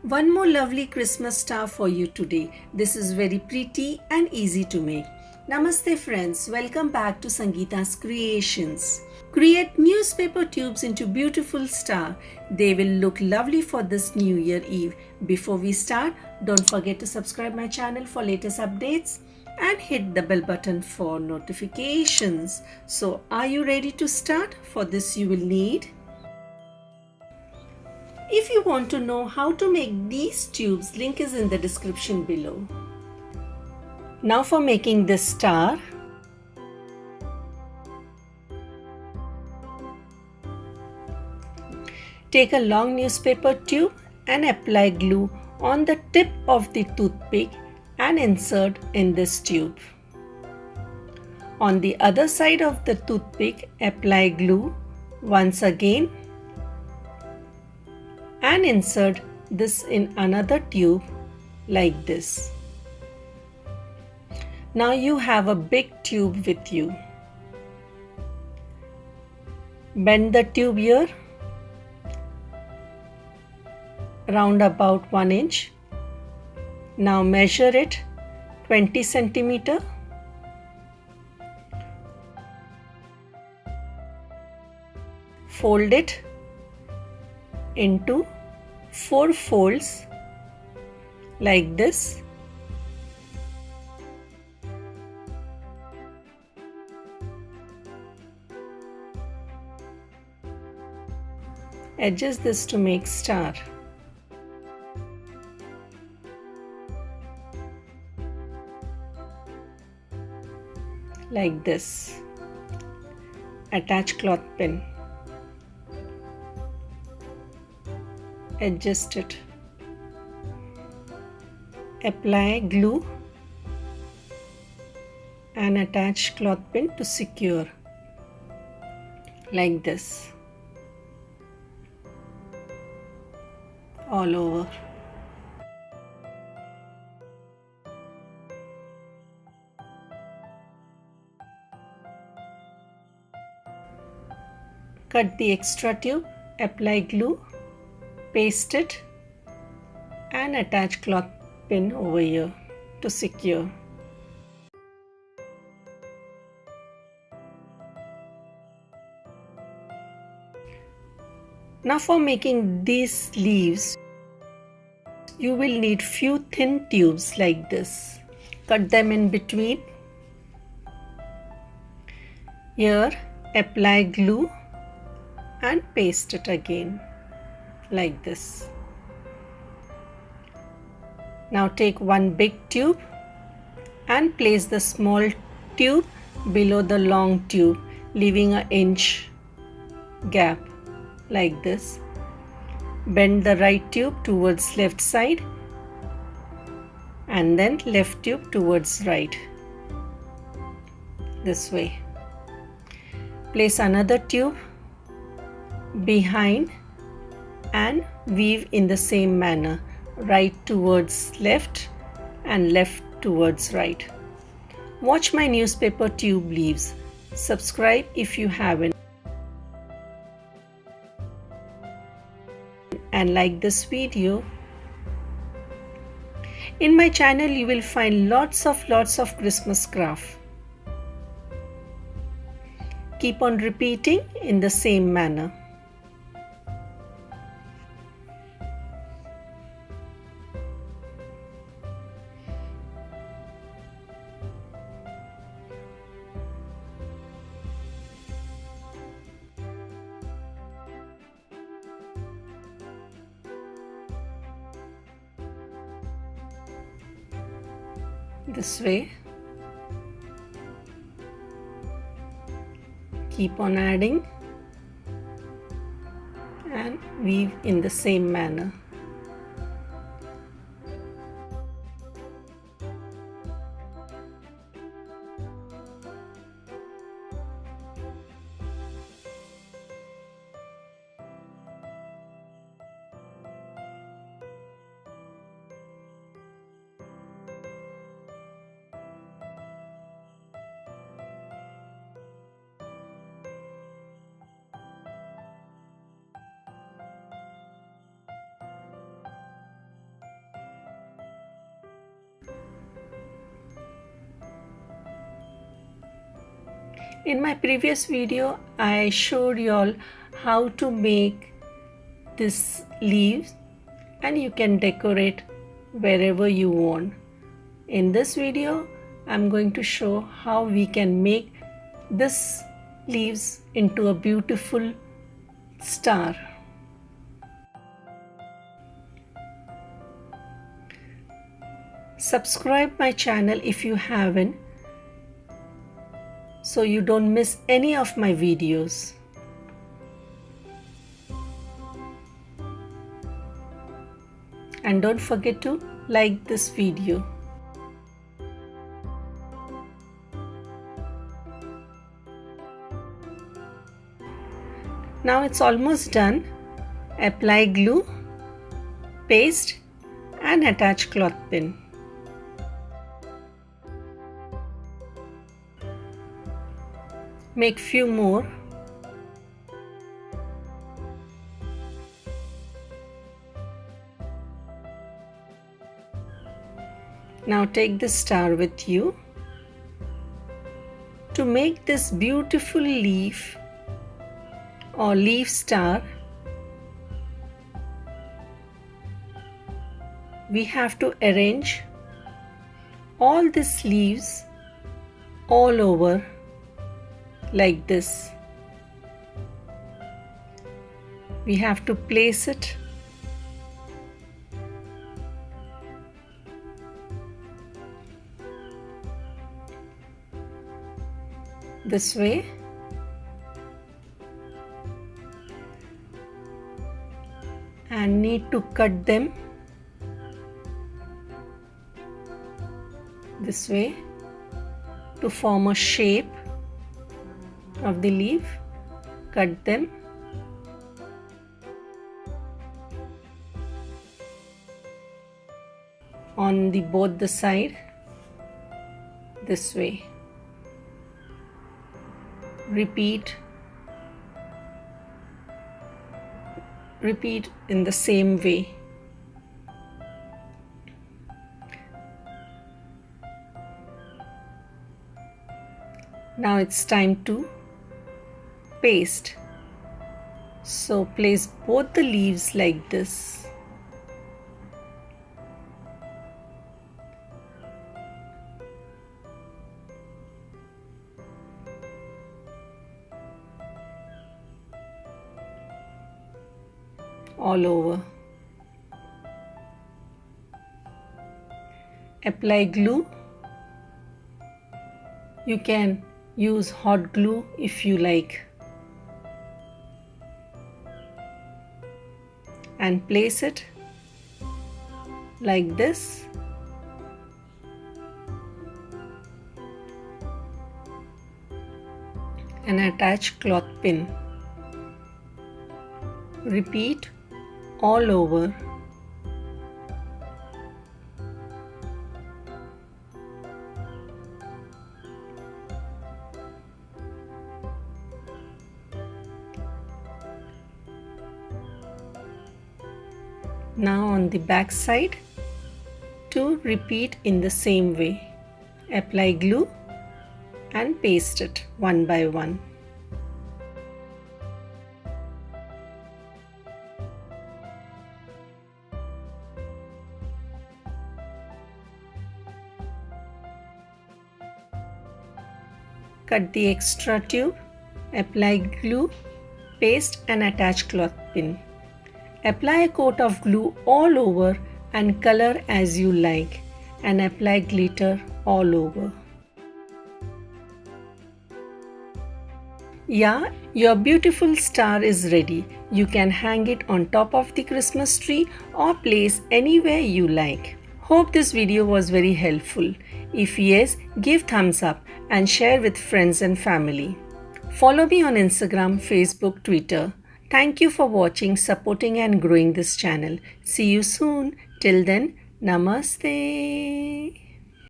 One more lovely Christmas star for you today. This is very pretty and easy to make. Namaste friends, welcome back to Sangeeta's Creations. Create newspaper tubes into beautiful star. They will look lovely for this New Year Eve. Before we start, don't forget to subscribe my channel for latest updates and hit the bell button for notifications. So are you ready to start? For this you will need. If you want to know how to make these tubes, link is in the description below. Now for making this star. Take a long newspaper tube and apply glue on the tip of the toothpick and insert in this tube. On the other side of the toothpick, apply glue once again and insert this in another tube like this. Now you have a big tube with you. Bend the tube here round about 1 inch. Now measure it 20 centimeter. Fold it into 4 folds like this. Adjust this to make star. Like this. Attach cloth pin. Adjust it. Apply glue and attach cloth pin to secure like this all over. Cut the extra tube, apply glue, paste it and attach cloth pin over here to secure. Now for making these leaves, you will need few thin tubes like this. Cut them in between. Here apply glue and paste it again like this. Now take one big tube and place the small tube below the long tube, leaving an inch gap like this. Bend the right tube towards left side and then left tube towards right. This way. Place another tube behind and weave in the same manner, right towards left and left towards right. Watch my newspaper tube leaves. Subscribe if you haven't and like this video. In my channel you will find lots of Christmas craft. Keep on repeating in the same manner. This way. Keep on adding and weave in the same manner. In my previous video, I showed you all how to make this leaves and you can decorate wherever you want. In this video, I'm going to show how we can make this leaves into a beautiful star. Subscribe my channel if you haven't, so you don't miss any of my videos. And don't forget to like this video. Now it's almost done. Apply glue, paste and attach cloth pin. Make few more. Now take the star with you. To make this beautiful leaf or leaf star, we have to arrange all these leaves all over like this. We have to place it this way, and need to cut them this way to form a shape of the leaf. Cut them. On the both the side this way. Repeat in the same way. Now it's time to paste. So place both the leaves like this. All over. Apply glue. You can use hot glue if you like. And place it like this. And attach cloth pin. Repeat all over. Now on the back side, to repeat in the same way. Apply glue and paste it one by one. Cut the extra tube, apply glue, paste and attach cloth pin. Apply a coat of glue all over and color as you like, and apply glitter all over. Yeah, your beautiful star is ready. You can hang it on top of the Christmas tree or place anywhere you like. Hope this video was very helpful. If yes, give thumbs up and share with friends and family. Follow me on Instagram, Facebook, Twitter. Thank you for watching, supporting and growing this channel. See you soon. Till then, Namaste.